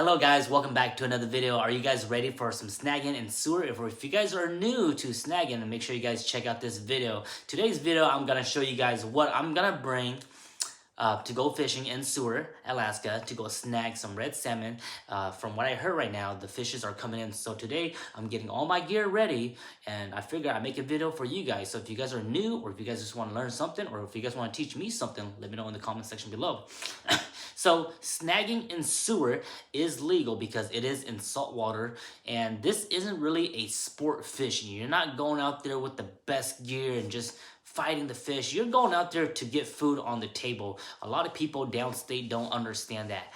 Hello guys, welcome back to another video. Are you guys ready for some snagging and Seward? If you guys are new to snagging, make sure you guys check out this video. Today's video, I'm gonna show you guys what I'm gonna bring to go fishing in Seward, Alaska, to go snag some red salmon. From what I heard right now, the fishes are coming in. So today, I'm getting all my gear ready, and I figured I'd make a video for you guys. So if you guys are new, or if you guys just want to learn something, or if you guys want to teach me something, let me know in the comment section below. So snagging in Seward is legal because it is in saltwater, and this isn't really a sport fishing. You're not going out there with the best gear and just fighting the fish. You're going out there to get food on the table. A lot of people downstate don't understand that.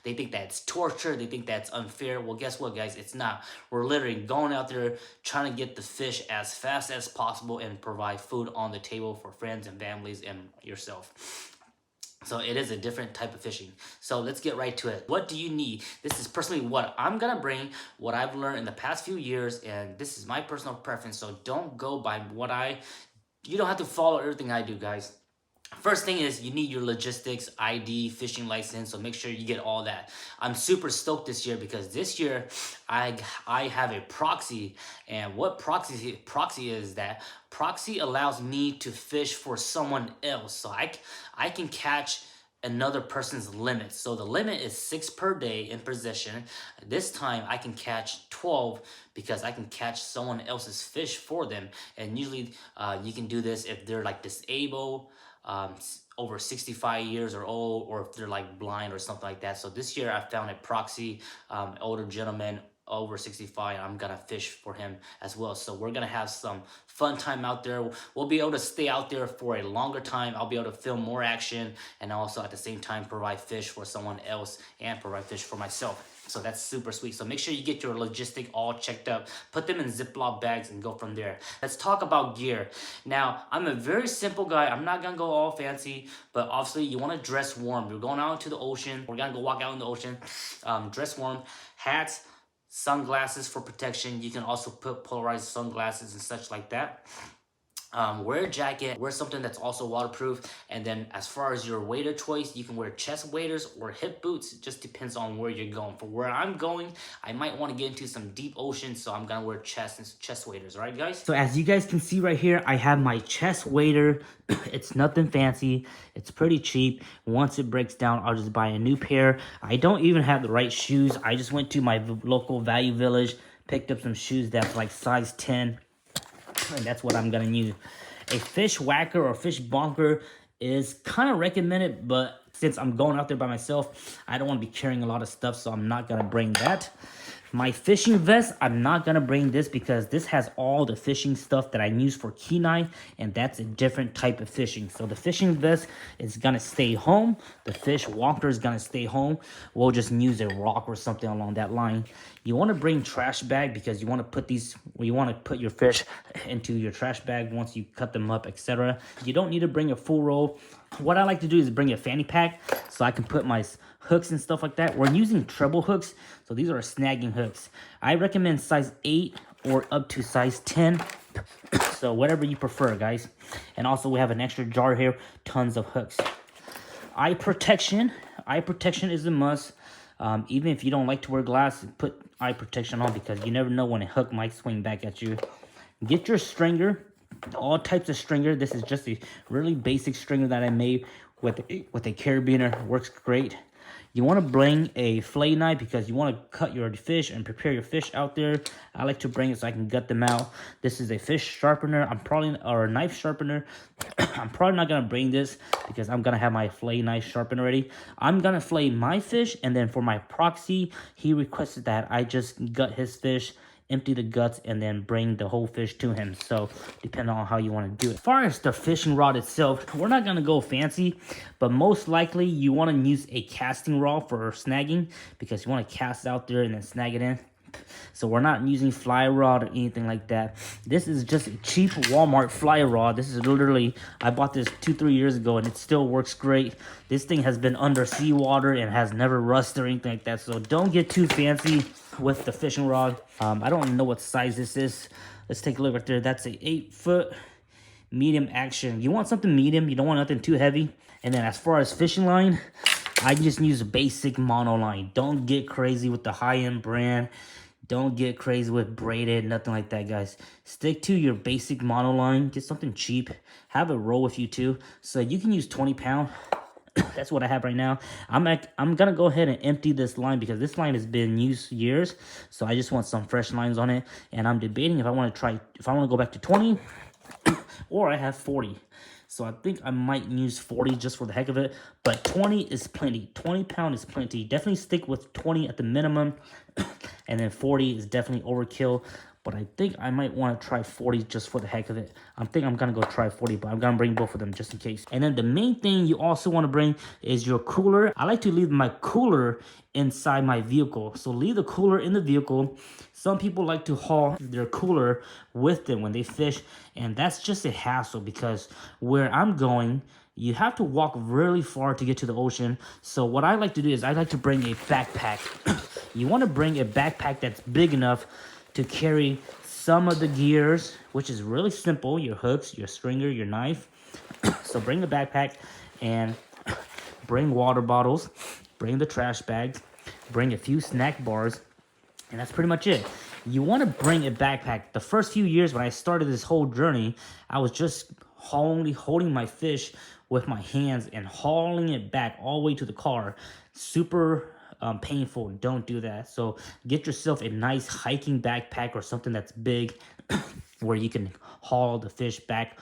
They think that's torture. They think that's unfair. Well, guess what, guys? It's not. We're literally going out there trying to get the fish as fast as possible and provide food on the table for friends and families and yourself. So it is a different type of fishing. So let's get right to it. What do you need? This is personally what I'm gonna bring, what I've learned in the past few years, and this is my personal preference. So don't go by you don't have to follow everything I do, guys. First thing is you need your logistics, ID, fishing license, so make sure you get all that. I'm super stoked this year because this year I have a proxy, and what proxy is that? Proxy allows me to fish for someone else, so I can catch another person's limit. So the limit is 6 per day in possession. This time I can catch 12 because I can catch someone else's fish for them. And usually you can do this if they're like disabled, over 65 years or old, or if they're like blind or something like that. So this year I found a proxy, older gentleman over 65. I'm gonna fish for him as well. So we're gonna have some fun time out there. We'll be able to stay out there for a longer time. I'll be able to film more action, and also at the same time provide fish for someone else and provide fish for myself. So that's super sweet. So make sure you get your logistic all checked up, put them in Ziploc bags, and go from there. Let's talk about gear. Now, I'm a very simple guy. I'm not gonna go all fancy, but obviously you wanna dress warm. You're going out into the ocean. We're gonna go walk out in the ocean. Dress warm. Hats, sunglasses for protection. You can also put polarized sunglasses and such like that. Wear a jacket, wear something that's also waterproof. And then as far as your wader choice, you can wear chest waders or hip boots. It just depends on where you're going. For where I'm going, I might want to get into some deep ocean, so I'm gonna wear chest waders. All right, guys? So as you guys can see right here, I have my chest wader. It's nothing fancy. It's pretty cheap. Once it breaks down, I'll just buy a new pair. I don't even have the right shoes. I just went to my local Value Village, picked up some shoes that's like size 10. And that's what I'm gonna use. A fish whacker or fish bonker is kind of recommended, but since I'm going out there by myself, I don't want to be carrying a lot of stuff, so I'm not gonna bring that. My fishing vest, I'm not gonna bring this because this has all the fishing stuff that I use for kenai, and that's a different type of fishing. So the fishing vest is gonna stay home. The fish walker is gonna stay home. We'll just use a rock or something along that line. You want to bring trash bag because you want to put your fish into your trash bag once you cut them up, etc. You don't need to bring a full roll. What I like to do is bring a fanny pack so I can put my hooks and stuff like that. We're using treble hooks, so these are snagging hooks. I recommend size 8 or up to size 10. So whatever you prefer, guys. And also we have an extra jar here, tons of hooks. Eye protection is a must. Even if you don't like to wear glasses, put eye protection on because you never know when a hook might swing back at you. Get your stringer, all types of stringer. This is just a really basic stringer that I made with a carabiner. Works great. You want to bring a fillet knife because you want to cut your fish and prepare your fish out there. I like to bring it so I can gut them out. This is a fish sharpener. Or a knife sharpener. I'm probably not going to bring this because I'm going to have my fillet knife sharpened already. I'm going to fillet my fish, and then for my proxy, he requested that I just gut his fish, empty the guts, and then bring the whole fish to him. So depending on how you want to do it. As far as the fishing rod itself, we're not going to go fancy, but most likely you want to use a casting rod for snagging because you want to cast out there and then snag it in. So we're not using fly rod or anything like that. This is just a cheap Walmart fly rod. This is literally, I bought this 2-3 years ago and it still works great. This thing has been under seawater and has never rusted or anything like that. So don't get too fancy with the fishing rod. I don't know what size this is. Let's take a look right there. That's a 8-foot medium action. You want something medium. You don't want nothing too heavy. And then as far as fishing line, I just use a basic monoline. Don't get crazy with the high-end brand. Don't get crazy with braided, nothing like that, guys. Stick to your basic monoline. Get something cheap. Have a roll with you too. So you can use 20 pound. That's what I have right now. I'm gonna go ahead and empty this line because this line has been used years. So I just want some fresh lines on it. And I'm debating if I want to go back to 20 or I have 40. So I think I might use 40 just for the heck of it. But 20 is plenty. 20 pound is plenty. Definitely stick with 20 at the minimum. And then 40 is definitely overkill. But I think I might want to try 40 just for the heck of it. I think I'm going to go try 40, but I'm going to bring both of them just in case. And then the main thing you also want to bring is your cooler. I like to leave my cooler inside my vehicle. So leave the cooler in the vehicle. Some people like to haul their cooler with them when they fish. And that's just a hassle because where I'm going, you have to walk really far to get to the ocean. So what I like to do is I like to bring a backpack. You want to bring a backpack that's big enough to carry some of the gears, which is really simple. Your hooks, your stringer, your knife. So bring the backpack and bring water bottles, bring the trash bags, bring a few snack bars, and that's pretty much it. You want to bring a backpack. The first few years when I started this whole journey, I was just holding my fish with my hands and hauling it back all the way to the car. Super painful. Don't do that. So get yourself a nice hiking backpack or something that's big where you can haul the fish back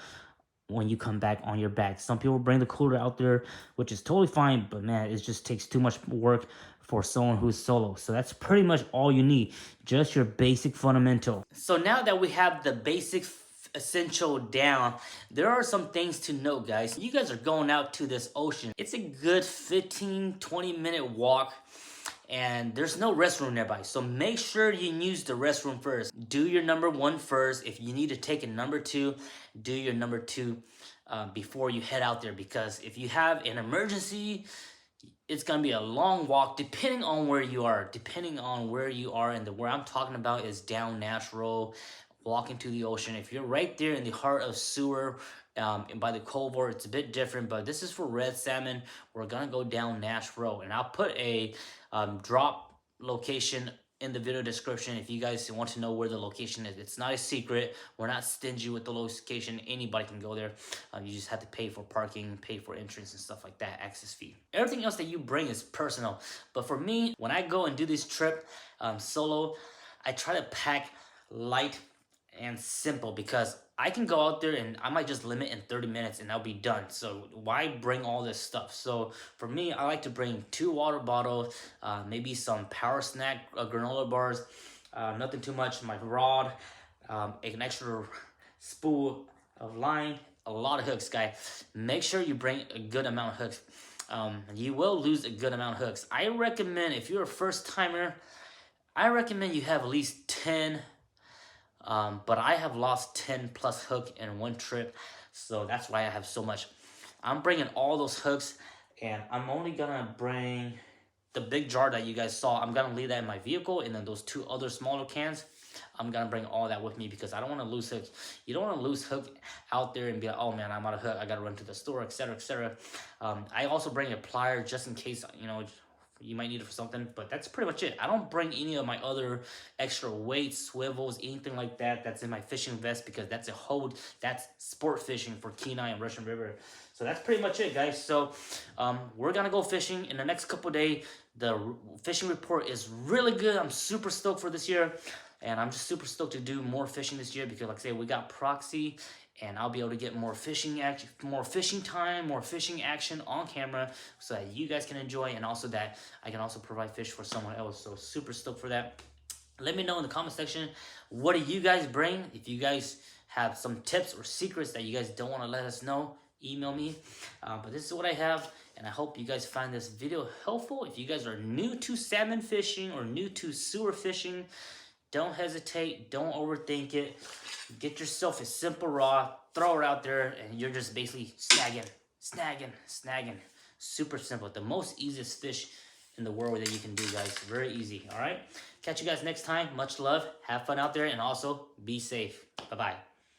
when you come back on your back. Some people bring the cooler out there, which is totally fine, but man, it just takes too much work for someone who's solo. So that's pretty much all you need, just your basic fundamental. So now that we have the basic essential down, there are some things to note, guys. You guys are going out to this ocean. It's a good 15-20 minute walk and there's no restroom nearby, so make sure you use the restroom first. Do your number one first. If you need to take a number two, do your number two before you head out there, because if you have an emergency, it's gonna be a long walk depending on where you are. And where I'm talking about is down Nash Road, walking to the ocean. If you're right there in the heart of Seward, and by the Culver, it's a bit different, but this is for red salmon. We're gonna go down Nash Road, and I'll put a drop location in the video description if you guys want to know where the location is. It's not a secret. We're not stingy with the location. Anybody can go there. You just have to pay for parking, pay for entrance and stuff like that, access fee. Everything else that you bring is personal. But for me, when I go and do this trip solo, I try to pack light and simple, because I can go out there and I might just limit in 30 minutes and I'll be done. So why bring all this stuff? So for me, I like to bring 2 water bottles, maybe some power snack granola bars, nothing too much, my rod, an extra spool of line, a lot of hooks, guys. Make sure you bring a good amount of hooks. You will lose a good amount of hooks. I recommend, if you're a first timer, I recommend you have at least 10. But I have lost 10 plus hook in one trip, so that's why I have so much. I'm bringing all those hooks, and I'm only gonna bring the big jar that you guys saw. I'm gonna leave that in my vehicle, and then those 2 other smaller cans, I'm gonna bring all that with me because I don't want to lose hooks. You don't want to lose hook out there and be like, oh man, I'm out of hook, I gotta run to the store, etc., etc. I also bring a plier just in case, you might need it for something, but that's pretty much it. I don't bring any of my other extra weights, swivels, anything like that that's in my fishing vest, because that's sport fishing for Kenai and Russian River. So that's pretty much it, guys. So we're gonna go fishing in the next couple of days. The fishing report is really good. I'm super stoked for this year, and I'm just super stoked to do more fishing this year because, like I say, we got proxy, and I'll be able to get more fishing action, more fishing time, more fishing action on camera, so that you guys can enjoy, and also that I can also provide fish for someone else. So super stoked for that. Let me know in the comment section, what do you guys bring? If you guys have some tips or secrets that you guys don't want to let us know, email me. But this is what I have, and I hope you guys find this video helpful. If you guys are new to salmon fishing or new to Seward fishing, don't hesitate, don't overthink it. Get yourself a simple rod, throw it out there, and you're just basically snagging. Super simple. The most easiest fish in the world that you can do, guys. Very easy, all right? Catch you guys next time. Much love. Have fun out there, and also be safe. Bye-bye.